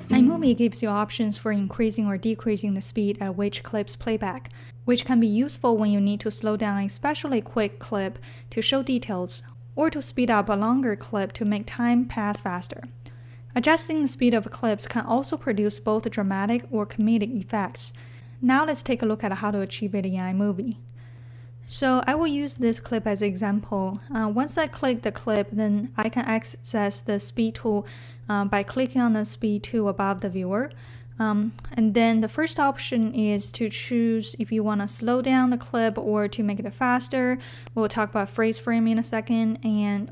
iMovie gives you options for increasing or decreasing the speed at which clips playback, which can be useful when you need to slow down an especially quick clip to show details, or to speed up a longer clip to make time pass faster. Adjusting the speed of clips can also produce both dramatic or comedic effects. Now let's take a look at how to achieve it in iMovie. So I will use this clip as an example. Once I click the clip, then I can access the speed tool by clicking on the speed tool above the viewer. And then the first option is to choose if you want to slow down the clip or to make it faster. We'll talk about freeze frame in a second,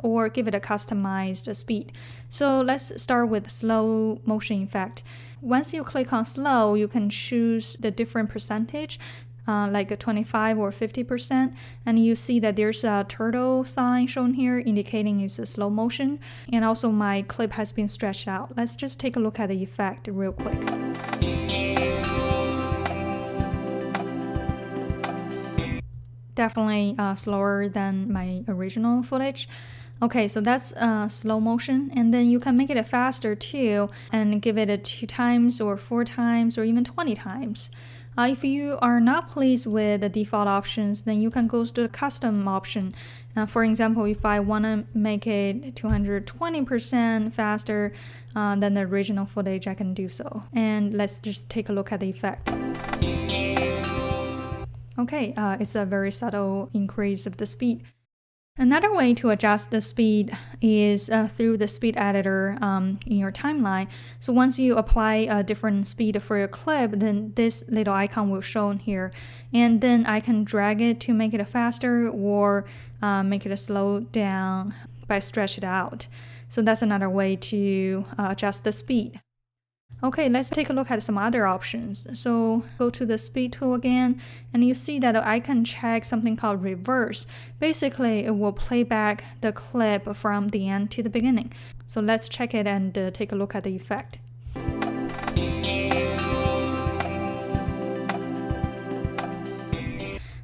or give it a customized speed. So let's start with slow motion effect. Once you click on slow, you can choose the different percentage, like a 25 or 50%, and you see that there's a turtle sign shown here indicating it's a slow motion, and also my clip has been stretched out. Let's just take a look at the effect real quick. Definitely slower than my original footage. Okay, so that's slow motion, and then you can make it faster too and give it a 2 times or 4 times or even 20 times. If you are not pleased with the default options, then you can go to the custom option. For example, if I want to make it 220% faster than the original footage, I can do so. And let's just take a look at the effect. Okay, it's a very subtle increase of the speed. Another way to adjust the speed is through the speed editor in your timeline. So once you apply a different speed for your clip, then this little icon will show here. And then I can drag it to make it faster or make it slow down by stretch it out. So that's another way to adjust the speed. Okay, let's take a look at some other options. So go to the speed tool again, and you see that I can check something called reverse. Basically, it will play back the clip from the end to the beginning. So let's check it and take a look at the effect.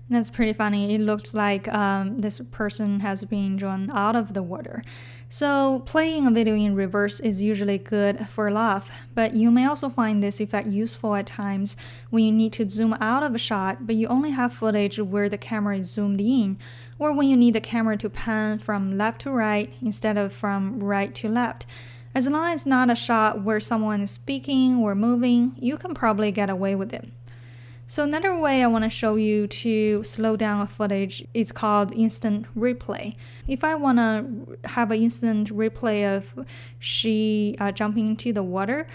That's pretty funny. It looks like this person has been drawn out of the water. So playing a video in reverse is usually good for a laugh, but you may also find this effect useful at times when you need to zoom out of a shot, but you only have footage where the camera is zoomed in, or when you need the camera to pan from left to right instead of from right to left. As long as it's not a shot where someone is speaking or moving, you can probably get away with it. So another way I want to show you to slow down a footage is called instant replay. If I want to have an instant replay of she jumping into the water,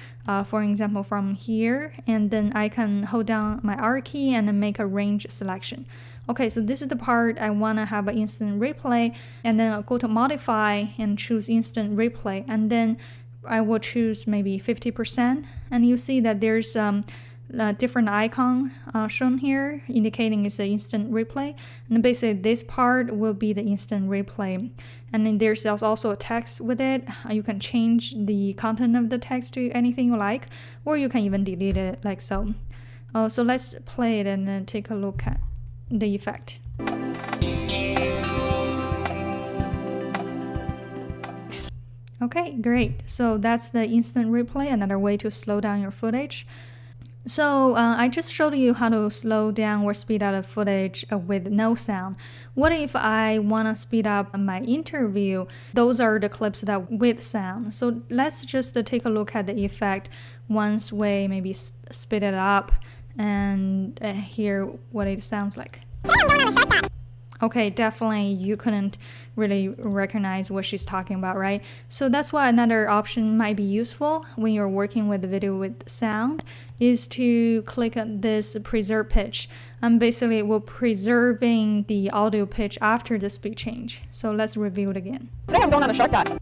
for example from here, and then I can hold down my R key and then make a range selection. Okay, so this is the part I want to have an instant replay, and then I'll go to modify and choose instant replay, and then I will choose maybe 50%, and you see that there's different icon shown here indicating it's an instant replay, and basically this part will be the instant replay, and then there's also a text with it. You can change the content of the text to anything you like, or you can even delete it like so. So let's play it and then take a look at the effect. Okay, great. So that's the instant replay, another way to slow down your footage. So I just showed you how to slow down or speed up a footage with no sound. What if I want to speed up my interview? Those are the clips that with sound. So let's just take a look at the effect once we maybe speed it up and hear what it sounds like. Okay, definitely you couldn't really recognize what she's talking about, right? So that's why another option might be useful when you're working with the video with sound is to click on this preserve pitch. And basically it will preserving the audio pitch after the speed change. So let's review it again. Today I'm going on a shortcut.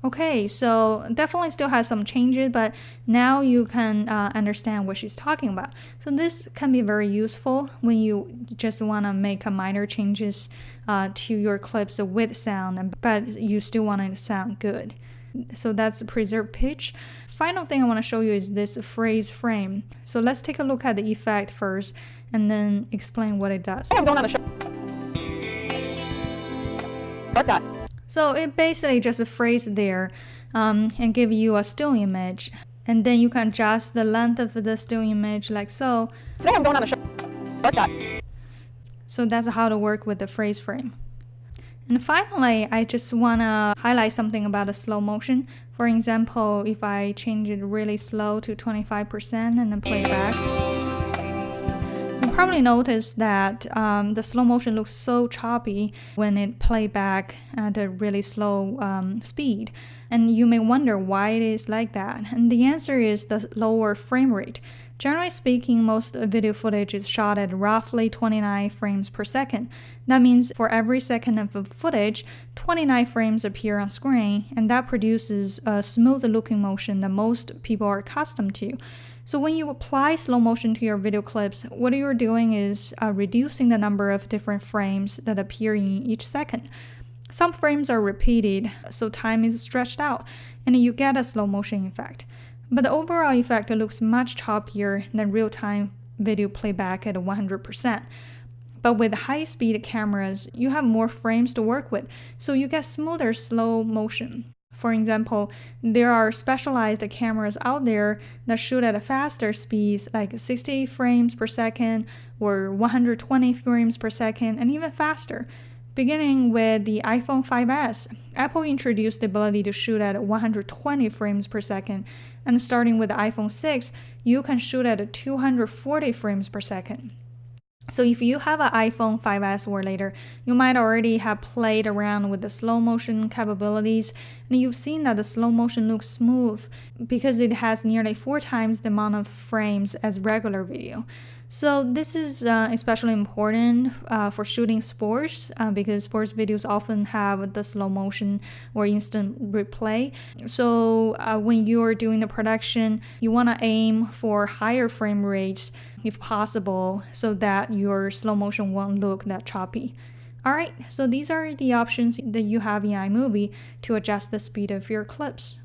Okay, so definitely still has some changes, but now you can understand what she's talking about. So this can be very useful when you just want to make a minor changes to your clips with sound, but you still want it to sound good. So that's preserve pitch. Final thing I want to show you is this freeze frame. So let's take a look at the effect first and then explain what it does. I'm going on a shortcut. So it basically just freeze there and give you a still image. And then you can adjust the length of the still image like so. Today I'm going on a shortcut. So that's how to work with the freeze frame. And finally, I just want to highlight something about the slow motion. For example, if I change it really slow to 25% and then play it back, you probably notice that the slow motion looks so choppy when it play back at a really slow speed. And you may wonder why it is like that. And the answer is the lower frame rate. Generally speaking, most video footage is shot at roughly 29 frames per second. That means for every second of footage, 29 frames appear on screen, and that produces a smooth looking motion that most people are accustomed to. So when you apply slow motion to your video clips, what you're doing is reducing the number of different frames that appear in each second. Some frames are repeated, so time is stretched out, and you get a slow motion effect. But the overall effect looks much choppier than real-time video playback at 100%. But with high-speed cameras, you have more frames to work with, so you get smoother slow motion. For example, there are specialized cameras out there that shoot at faster speeds like 60 frames per second or 120 frames per second and even faster. Beginning with the iPhone 5S, Apple introduced the ability to shoot at 120 frames per second, and starting with the iPhone 6, you can shoot at 240 frames per second. So if you have an iPhone 5S or later, you might already have played around with the slow motion capabilities, and you've seen that the slow motion looks smooth because it has nearly 4 times the amount of frames as regular video. So this is especially important for shooting sports because sports videos often have the slow motion or instant replay. So when you're doing the production, you want to aim for higher frame rates if possible so that your slow motion won't look that choppy. Alright, so these are the options that you have in iMovie to adjust the speed of your clips.